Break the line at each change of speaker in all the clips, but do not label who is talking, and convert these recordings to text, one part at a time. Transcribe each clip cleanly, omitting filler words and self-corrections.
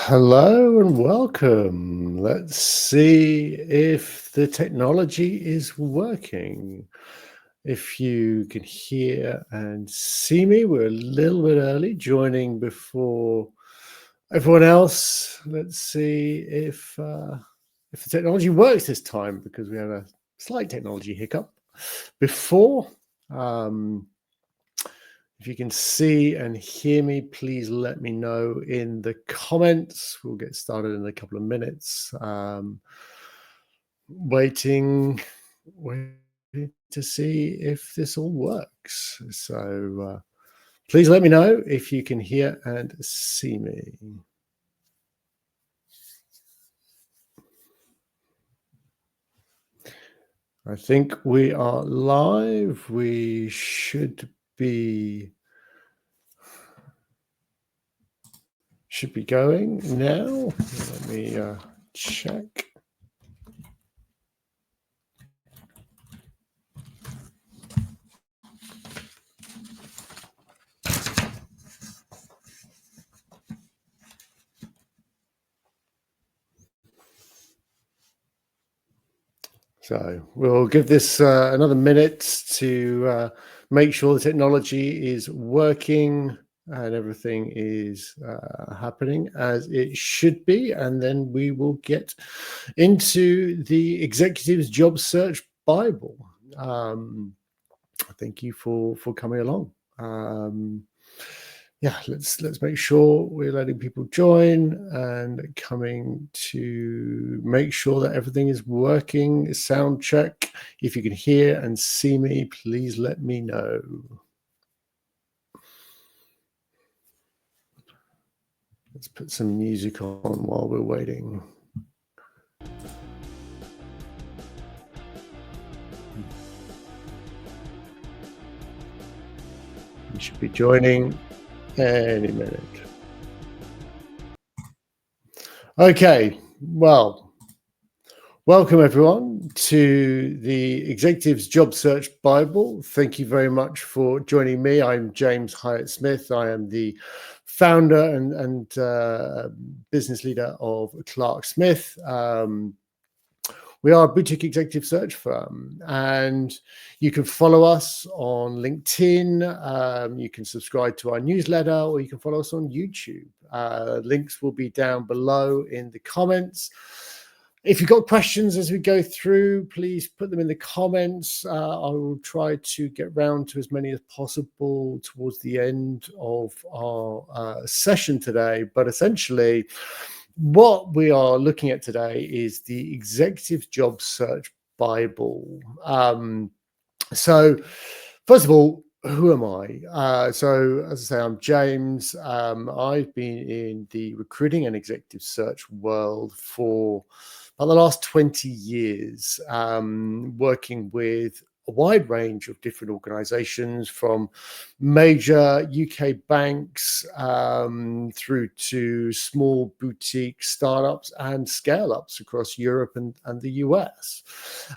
Hello and welcome. Let's see if the technology is working. If you can hear and see me, we're a little bit early, joining before everyone else. Let's see if the technology works this time, because we had a slight technology hiccup before. If you can see and hear me, please let me know in the comments. We'll get started in a couple of minutes. Waiting to see if this all works. So please let me know if you can hear and see me. I think we are live. We should be going now. Let me check. So we'll give this another minute to make sure the technology is working and everything is happening as it should be. And then we will get into the Executive's Job Search Bible. Thank you for coming along. Yeah, let's make sure we're letting people join and coming to make sure that everything is working. Sound check. If you can hear and see me, please let me know. Let's put some music on while we're waiting. You should be joining any minute. Okay, well, welcome everyone to the Executive's Job Search Bible. Thank you very much for joining me. I'm James Highett-Smith. I am the founder and business leader of Clark-Smith. We are a boutique executive search firm, and you can follow us on LinkedIn. You can subscribe to our newsletter, or you can follow us on YouTube. Links will be down below in the comments. If you've got questions as we go through, please put them in the comments. I will try to get round to as many as possible towards the end of our session today. But essentially, what we are looking at today is the Executive Job Search Bible. So first of all, who am I? So as I say, I'm James. I've been in the recruiting and executive search world for about the last 20 years, working with a wide range of different organizations, from major UK banks through to small boutique startups and scale-ups across Europe and the US.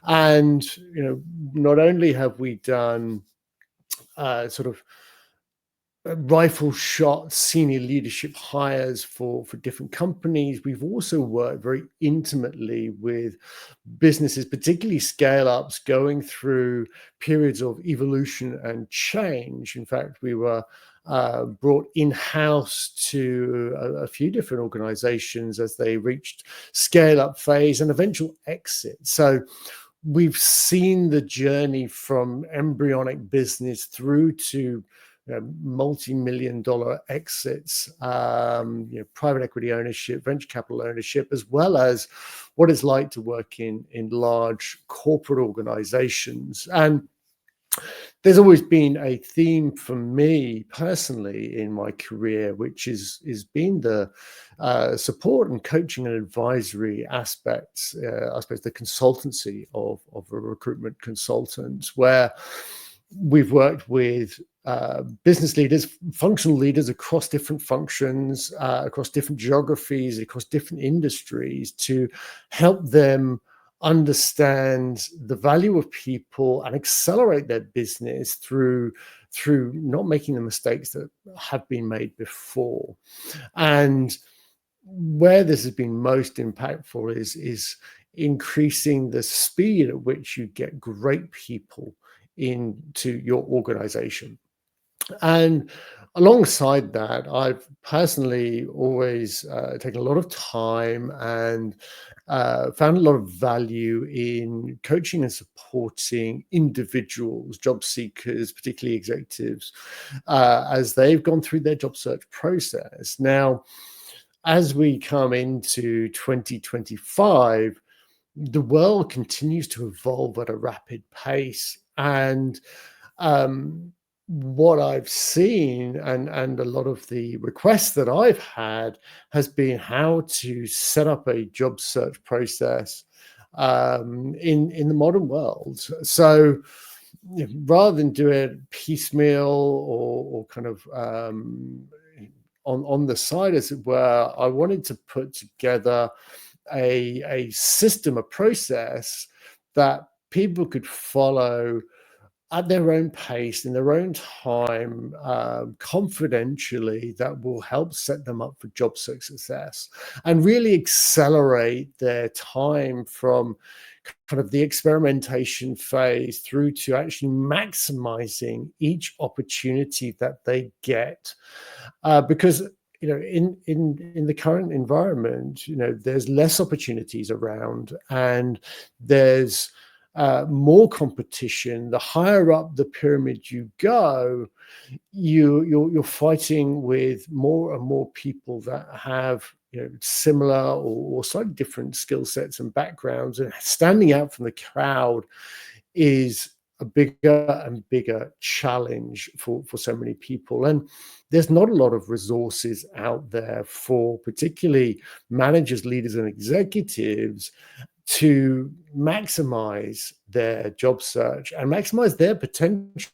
And not only have we done sort of rifle shot senior leadership hires for different companies, we've also worked very intimately with businesses, particularly scale-ups, going through periods of evolution and change. In fact, we were brought in-house to a few different organizations as they reached scale-up phase and eventual exit. So we've seen the journey from embryonic business through to multi-million-dollar exits, private equity ownership, venture capital ownership, as well as what it's like to work in large corporate organizations. And there's always been a theme for me personally in my career, which is been the support and coaching and advisory aspects, I suppose the consultancy of a recruitment consultant, where we've worked with business leaders, functional leaders across different functions, across different geographies, across different industries, to help them understand the value of people and accelerate their business through not making the mistakes that have been made before. And where this has been most impactful is increasing the speed at which you get great people into your organization. And alongside that, I've personally always taken a lot of time and found a lot of value in coaching and supporting individuals, job seekers, particularly executives, as they've gone through their job search process. Now, as we come into 2025, the world continues to evolve at a rapid pace. And um, what I've seen and a lot of the requests that I've had has been how to set up a job search process in the modern world. So rather than do it piecemeal or kind of on the side, as it were, I wanted to put together a system, a process that people could follow at their own pace, in their own time, confidentially, that will help set them up for job success and really accelerate their time from kind of the experimentation phase through to actually maximizing each opportunity that they get. Because in the current environment, there's less opportunities around, and there's more competition. The higher up the pyramid you go, you're fighting with more and more people that have similar or slightly different skill sets and backgrounds, and standing out from the crowd is a bigger and bigger challenge for so many people. And there's not a lot of resources out there for particularly managers, leaders, and executives to maximize their job search and maximize their potential.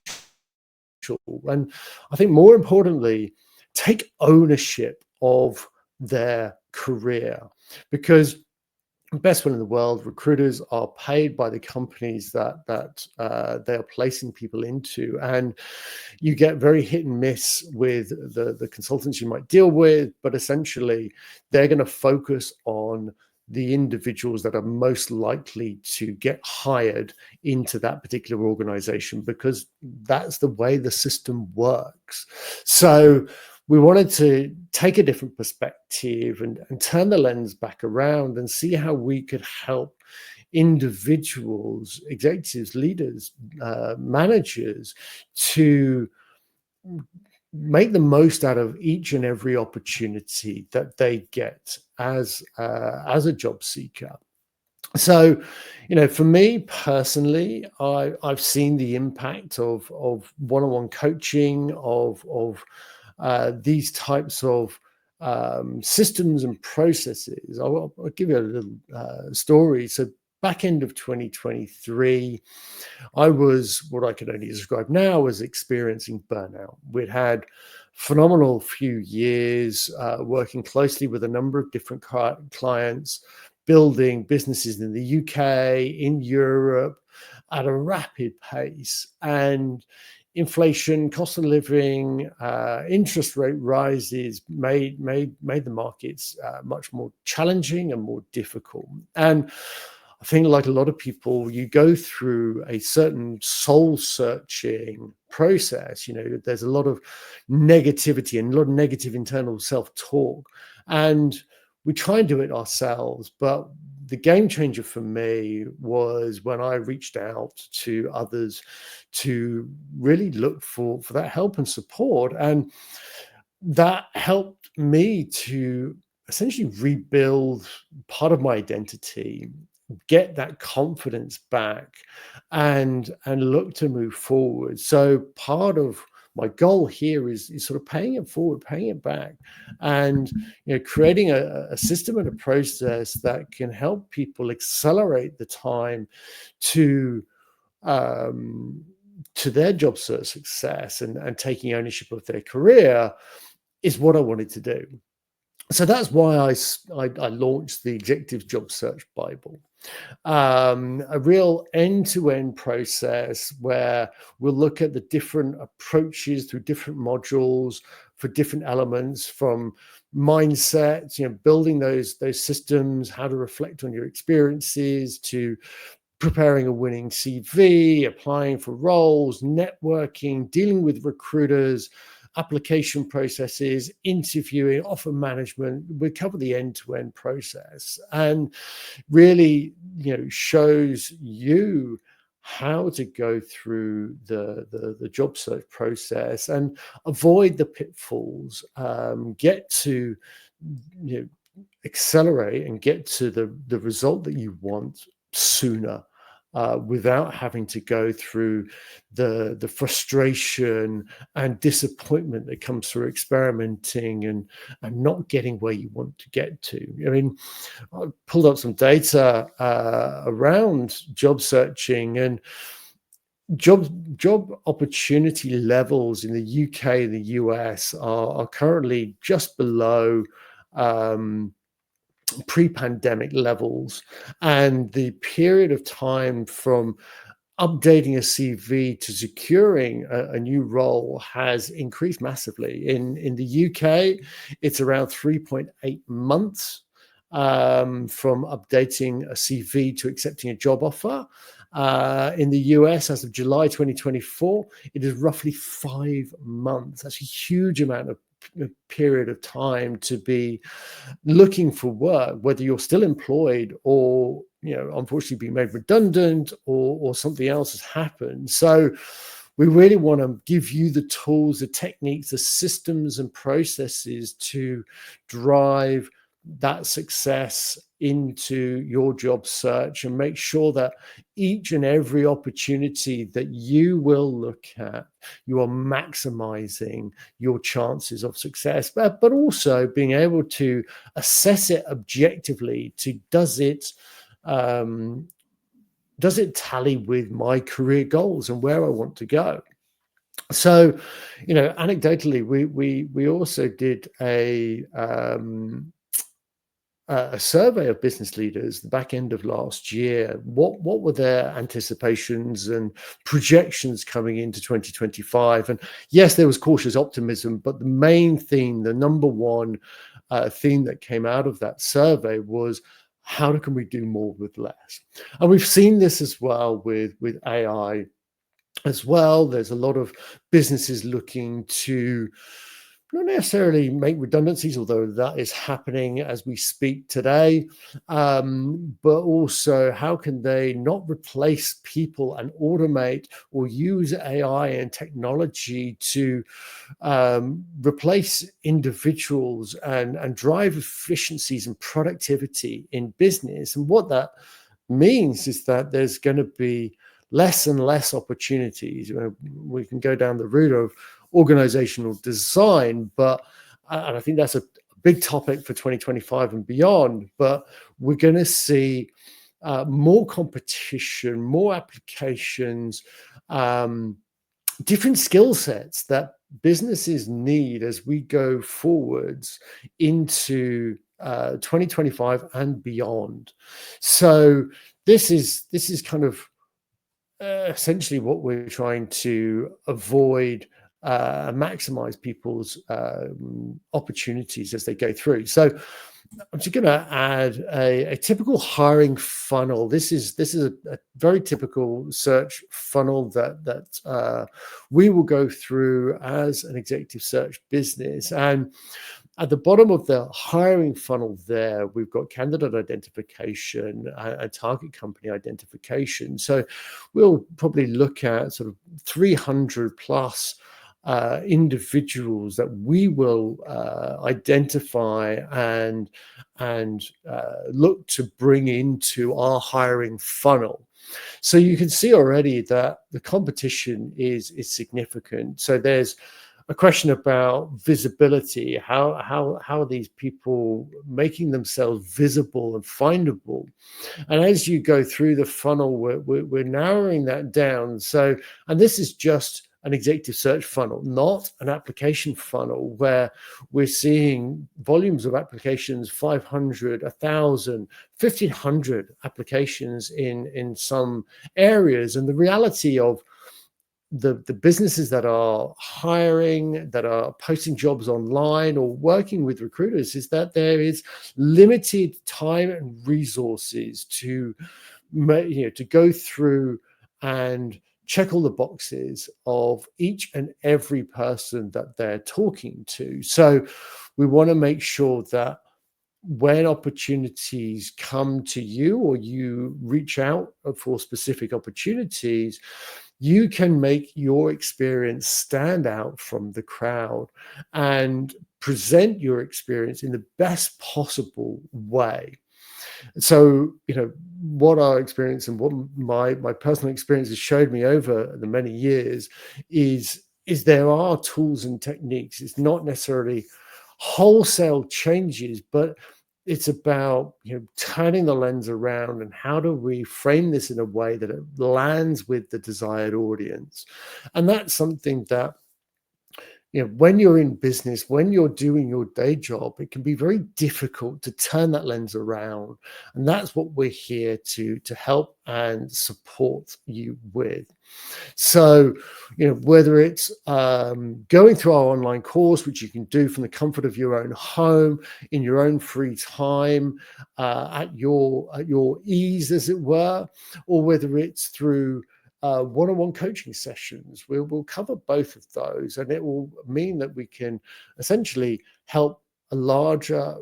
And I think more importantly, take ownership of their career, because best one in the world, recruiters are paid by the companies that they are placing people into, and you get very hit and miss with the consultants you might deal with, but essentially they're going to focus on the individuals that are most likely to get hired into that particular organization, because that's the way the system works. So we wanted to take a different perspective and turn the lens back around and see how we could help individuals, executives, leaders, managers to make the most out of each and every opportunity that they get as a job seeker. So, for me personally, I've seen the impact of one-on-one coaching, of these types of systems and processes. I'll give you a little story. So back end of 2023, I was what I can only describe now as experiencing burnout. We'd had phenomenal few years working closely with a number of different clients, building businesses in the UK, in Europe, at a rapid pace. And inflation, cost of living, interest rate rises made the markets much more challenging and more difficult. And I think, like a lot of people, you go through a certain soul searching process. There's a lot of negativity and a lot of negative internal self-talk, and we try and do it ourselves. But the game changer for me was when I reached out to others to really look for that help and support. And that helped me to essentially rebuild part of my identity, get that confidence back, and look to move forward. So part of my goal here is sort of paying it forward, paying it back, and creating a system and a process that can help people accelerate the time to their job search success and taking ownership of their career is what I wanted to do. So that's why I launched the Executive Job Search Bible. A real end-to-end process where we'll look at the different approaches through different modules for different elements, from mindsets, building those systems, how to reflect on your experiences, to preparing a winning CV, applying for roles, networking, dealing with recruiters, application processes, interviewing, offer management. We cover the end-to-end process, and really, shows you how to go through the job search process and avoid the pitfalls, get to, accelerate and get to the result that you want sooner, without having to go through the frustration and disappointment that comes through experimenting and not getting where you want to get to. I mean, I pulled up some data around job searching, and job opportunity levels in the UK and the US are currently just below pre-pandemic levels, and the period of time from updating a CV to securing a new role has increased massively. In the UK, it's around 3.8 months from updating a CV to accepting a job offer. In the US, as of July 2024, it is roughly 5 months. That's a huge amount of period of time to be looking for work, whether you're still employed or, unfortunately being made redundant, or something else has happened. So we really want to give you the tools, the techniques, the systems and processes to drive that success into your job search, and make sure that each and every opportunity that you will look at, you are maximizing your chances of success, but also being able to assess it objectively to does it tally with my career goals and where I want to go? So, anecdotally, we also did a survey of business leaders the back end of last year. What were their anticipations and projections coming into 2025? And yes, there was cautious optimism, but the main theme, the number one theme that came out of that survey was, how can we do more with less? And we've seen this as well with AI as well. There's a lot of businesses looking to not necessarily make redundancies, although that is happening as we speak today, but also how can they not replace people and automate or use AI and technology to replace individuals and drive efficiencies and productivity in business. And what that means is that there's going to be less and less opportunities. We can go down the route of organizational design, but and I think that's a big topic for 2025 and beyond. But we're going to see more competition, more applications, different skill sets that businesses need as we go forwards into 2025 and beyond. So this is kind of essentially what we're trying to avoid, maximize people's opportunities as they go through. So I'm just going to add a typical hiring funnel. This is a very typical search funnel that we will go through as an executive search business. And at the bottom of the hiring funnel there, we've got candidate identification and target company identification. So we'll probably look at sort of 300 plus individuals that we will identify and look to bring into our hiring funnel. So you can see already that the competition is significant. So there's a question about visibility. How are these people making themselves visible and findable? And as you go through the funnel, we're narrowing that down. So, and this is just an executive search funnel, not an application funnel where we're seeing volumes of applications, 500, 1,000, 1,500 applications in some areas. And the reality of the businesses that are hiring, that are posting jobs online or working with recruiters, is that there is limited time and resources to to go through and check all the boxes of each and every person that they're talking to. So we want to make sure that when opportunities come to you or you reach out for specific opportunities, you can make your experience stand out from the crowd and present your experience in the best possible way. So, what our experience and what my personal experience has showed me over the many years is there are tools and techniques. It's not necessarily wholesale changes, but it's about turning the lens around and how do we frame this in a way that it lands with the desired audience. And that's something that when you're in business, when you're doing your day job, it can be very difficult to turn that lens around. And that's what we're here to help and support you with. So, whether it's going through our online course, which you can do from the comfort of your own home, in your own free time, at your ease, as it were, or whether it's through one-on-one coaching sessions, we'll cover both of those, and it will mean that we can essentially help a larger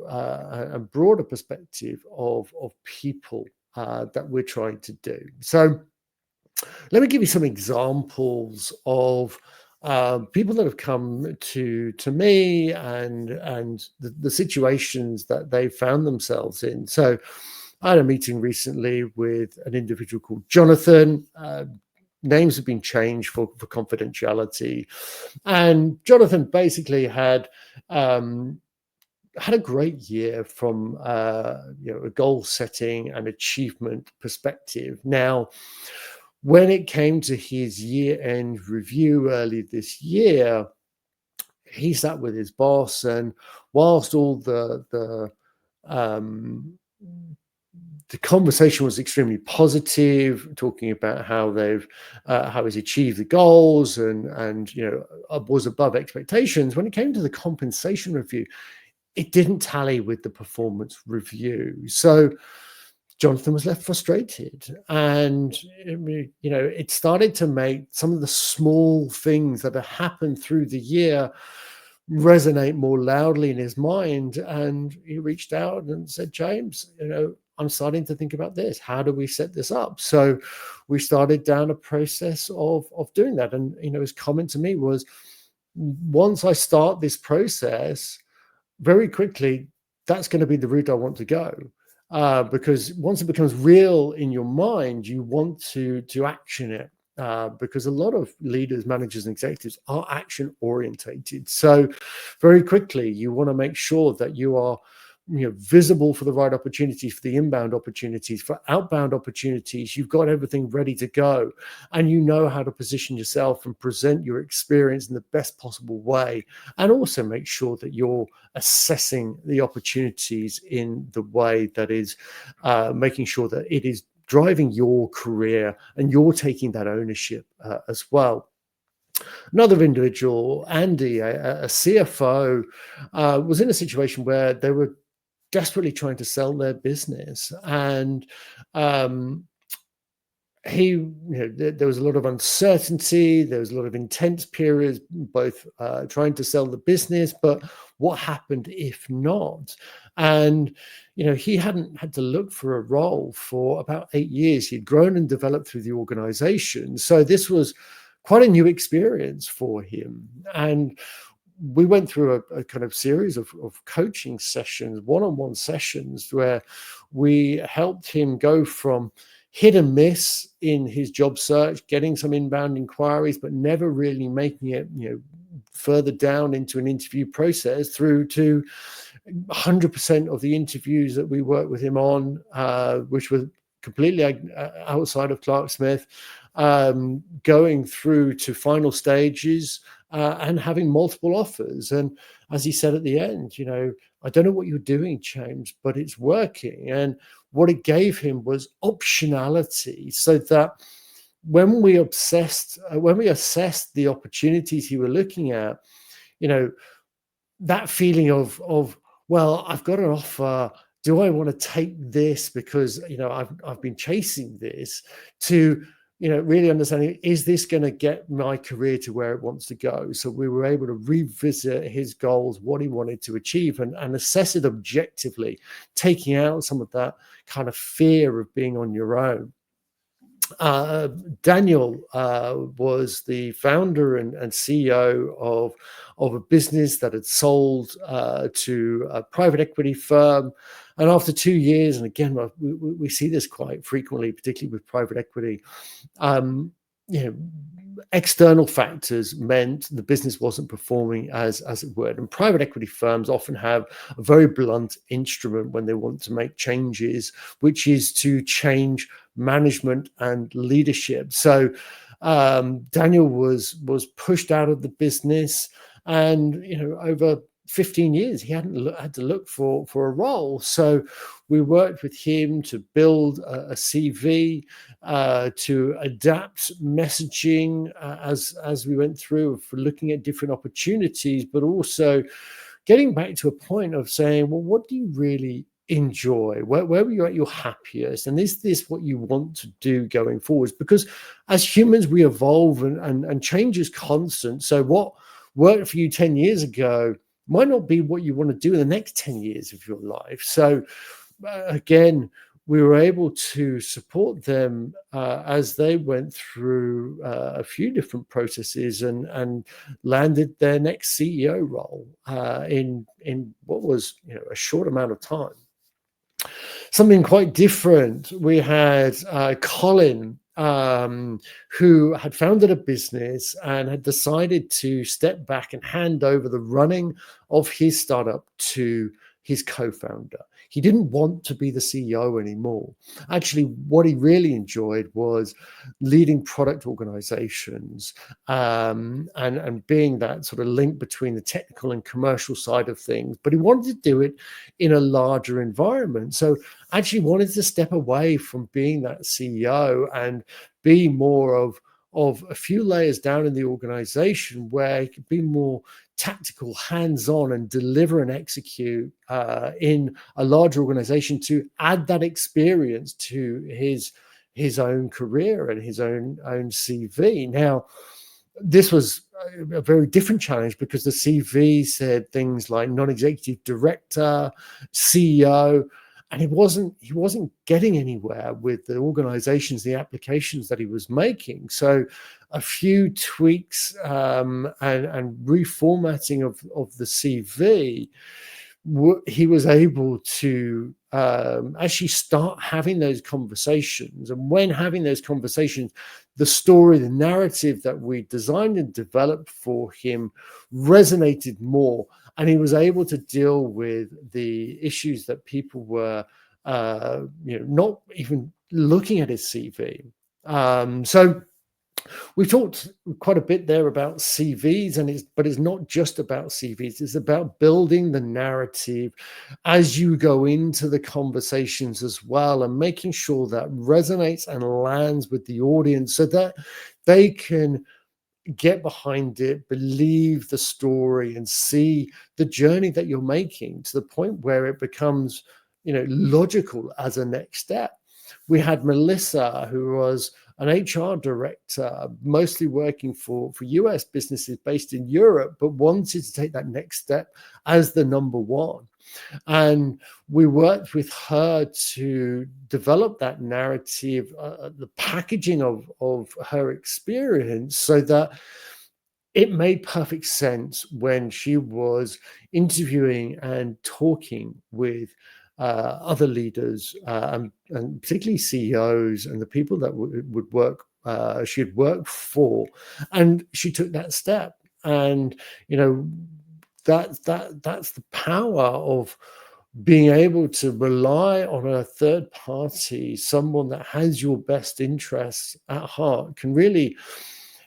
and broader perspective of people that we're trying to do. So let me give you some examples of people that have come to me and the situations that they found themselves in. So I had a meeting recently with an individual called Jonathan. Names have been changed for confidentiality. And Jonathan basically had a great year from a goal setting and achievement perspective. Now, when it came to his year-end review early this year, he sat with his boss, and whilst all the conversation was extremely positive, talking about how he's achieved the goals and was above expectations, when it came to the compensation review, it didn't tally with the performance review. So Jonathan was left frustrated, and it started to make some of the small things that had happened through the year resonate more loudly in his mind. And he reached out and said, James, I'm starting to think about this. How do we set this up? So we started down a process of doing that. And his comment to me was, once I start this process, very quickly, that's going to be the route I want to go. Because once it becomes real in your mind, you want to action it. Because a lot of leaders, managers, and executives are action orientated. So very quickly, you want to make sure that you are visible for the right opportunities, for the inbound opportunities, for outbound opportunities. You've got everything ready to go, and you know how to position yourself and present your experience in the best possible way, and also make sure that you're assessing the opportunities in the way that is making sure that it is driving your career and you're taking that ownership as well. Another individual, Andy, a CFO, was in a situation where they were desperately trying to sell their business, and there was a lot of uncertainty. There was a lot of intense periods, both trying to sell the business, but what happened if not? And he hadn't had to look for a role for about 8 years. He'd grown and developed through the organization, so this was quite a new experience for him. And we went through a kind of series of coaching sessions, one-on-one sessions, where we helped him go from hit and miss in his job search, getting some inbound inquiries, but never really making it, further down into an interview process, through to 100% of the interviews that we worked with him on, which were completely outside of Highett-Smith, going through to final stages and having multiple offers. And as he said at the end, I don't know what you're doing, James, but it's working. And what it gave him was optionality, so that when we assessed the opportunities he were looking at, that feeling of well, I've got an offer. Do I want to take this because I've been chasing this, to really understanding, is this going to get my career to where it wants to go? So we were able to revisit his goals, what he wanted to achieve, and assess it objectively, taking out some of that kind of fear of being on your own. Daniel was the founder and CEO of a business that had sold to a private equity firm. And after 2 years, and again, we see this quite frequently, particularly with private equity, external factors meant the business wasn't performing as it would. And private equity firms often have a very blunt instrument when they want to make changes, which is to change management and leadership. So Daniel was pushed out of the business, and over 15 years he hadn't had to look for a role. So we worked with him to build a CV, to adapt messaging as we went through, for looking at different opportunities, but also getting back to a point of saying, well, what do you really enjoy? Where were you at your happiest? And is this what you want to do going forwards? Because as humans, we evolve, and change is constant. So what worked for you 10 years ago might not be what you want to do in the next 10 years of your life. So again, we were able to support them as they went through a few different processes and landed their next CEO role in what was a short amount of time. Something quite different, we had Colin, who had founded a business and had decided to step back and hand over the running of his startup to his co-founder. He didn't want to be the CEO anymore. Actually, what he really enjoyed was leading product organizations, and being that sort of link between the technical and commercial side of things. But he wanted to do it in a larger environment. So actually wanted to step away from being that CEO and be more of a few layers down in the organization, where he could be more tactical, hands-on, and deliver and execute in a large organization, to add that experience to his own career and his own CV. Now, this was a very different challenge, because the CV said things like non-executive director, CEO, and he wasn't getting anywhere with the organizations, the applications that he was making. So a few tweaks and reformatting of the CV, he was able to actually start having those conversations. And when having those conversations, the story, the narrative that we designed and developed for him resonated more, and he was able to deal with the issues that people were not even looking at his CV. So we've talked quite a bit there about CVs, but it's not just about CVs. It's about building the narrative as you go into the conversations as well, and making sure that resonates and lands with the audience, so that they can get behind it, believe the story, and see the journey that you're making, to the point where it becomes logical as a next step. We had Melissa, who was an HR director, mostly working for US businesses based in Europe, but wanted to take that next step as the number one. And we worked with her to develop that narrative, the packaging of her experience, so that it made perfect sense when she was interviewing and talking with other leaders, and particularly CEOs and the people that would work, she had worked for, and she took that step. And that's the power of being able to rely on a third party, someone that has your best interests at heart, can really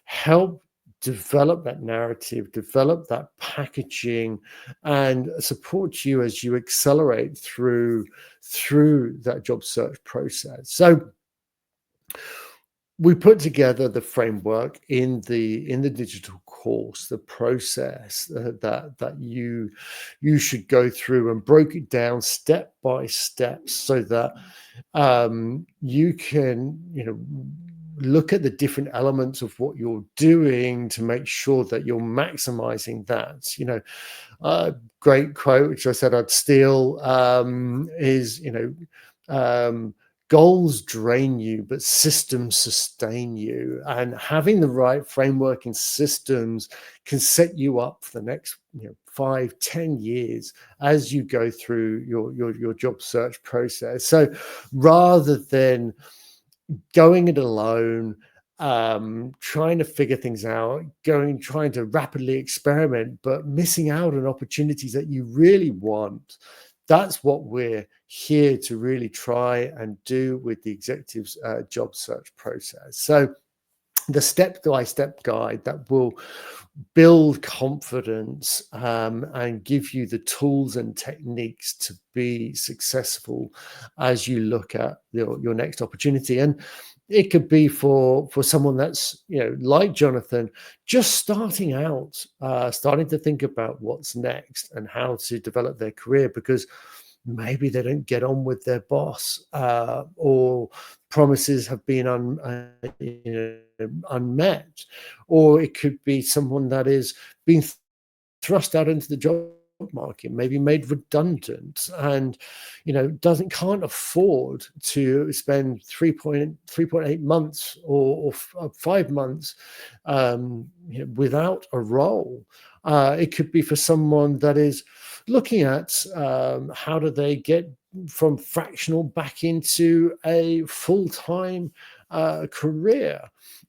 help develop that narrative, develop that packaging, and support you as you accelerate through that job search process. So we put together the framework in the digital course, the process that you should go through, and broke it down step by step so that you can look at the different elements of what you're doing to make sure that you're maximizing that. Great quote which I said I'd steal, is goals drain you, but systems sustain you. And having the right framework and systems can set you up for the next 5-10 years as you go through your job search process. So rather than going it alone, trying to figure things out, trying to rapidly experiment, but missing out on opportunities that you really want. That's what we're here to really try and do with the executives job search process. So the step-by-step guide that will build confidence, and give you the tools and techniques to be successful as you look at your next opportunity. And it could be for someone that's like Jonathan, just starting out, starting to think about what's next and how to develop their career, because maybe they don't get on with their boss, or promises have been unmet, or it could be someone that is being thrust out into the job market, maybe made redundant, and can't afford to spend 3.8 months or 5 months without a role. It could be for someone that is looking at how do they get from fractional back into a full-time career.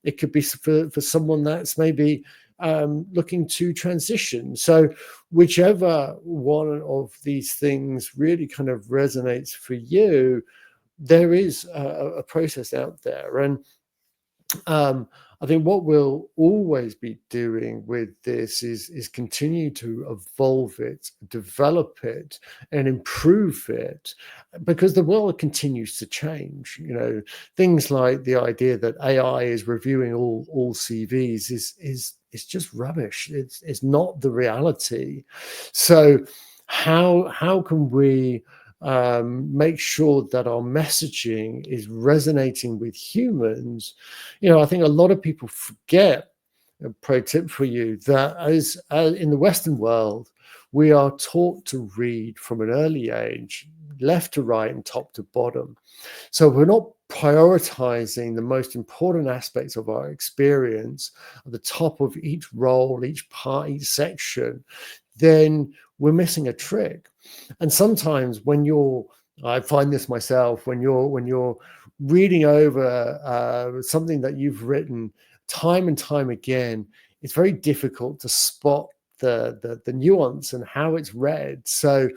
It could be for someone that's maybe looking to transition. So whichever one of these things really kind of resonates for you, there is a process out there. And I think what we'll always be doing with this is continue to evolve it, develop it, and improve it, because the world continues to change. Things like the idea that AI is reviewing all CVs is just rubbish. It's not the reality. So how can we make sure that our messaging is resonating with humans? I think a lot of people forget, a pro tip for you, that as in the Western world, we are taught to read from an early age, left to right and top to bottom. So we're not prioritizing the most important aspects of our experience at the top of each role, each part, each section. Then we're missing a trick. And sometimes I find this myself, when you're reading over something that you've written time and time again, it's very difficult to spot the nuance and how it's read. So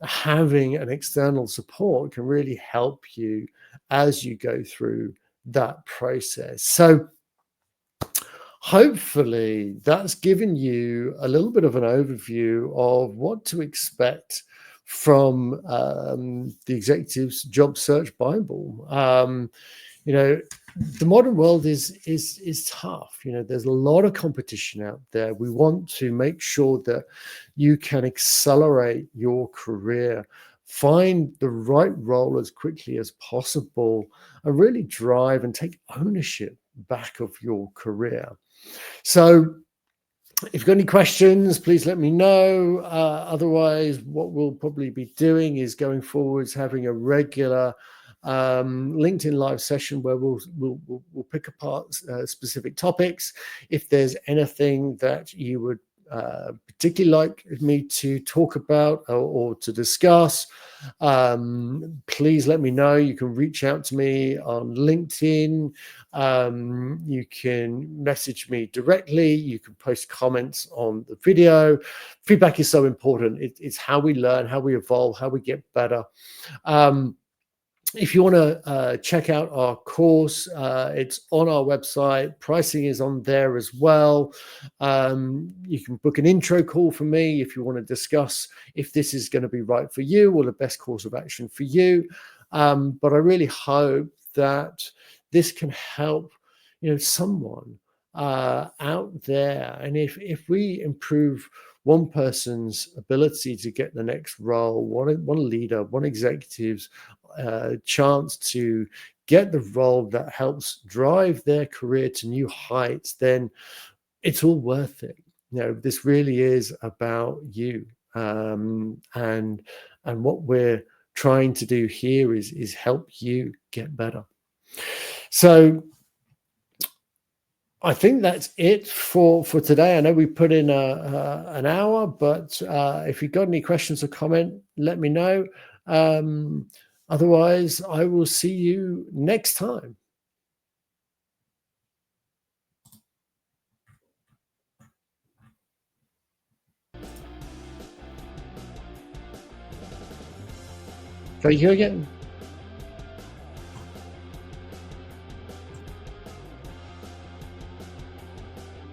having an external support can really help you as you go through that process. So hopefully that's given you a little bit of an overview of what to expect from the Executives Job Search Bible. The modern world is tough. There's a lot of competition out there. We want to make sure that you can accelerate your career, find the right role as quickly as possible, and really drive and take ownership back of your career. So if you've got any questions, please let me know. Otherwise, what we'll probably be doing is going forwards, having a regular LinkedIn live session where we'll pick apart specific topics. If there's anything that you would particularly like me to talk about or to discuss, please let me know. You can reach out to me on LinkedIn. You can message me directly. You can post comments on the video. Feedback is so important. It's how we learn, how we evolve, how we get better. If you want to check out our course, it's on our website. Pricing is on there as well. You can book an intro call for me if you want to discuss if this is going to be right for you or the best course of action for you. But I really hope that this can help, someone out there. And if we improve one person's ability to get the next role, one leader, one executive's chance to get the role that helps drive their career to new heights, then it's all worth it. This really is about you, and what we're trying to do here is help you get better. So I think that's it for today. I know we put in an hour, but if you've got any questions or comment, let me know. Otherwise, I will see you next time. Thank you again.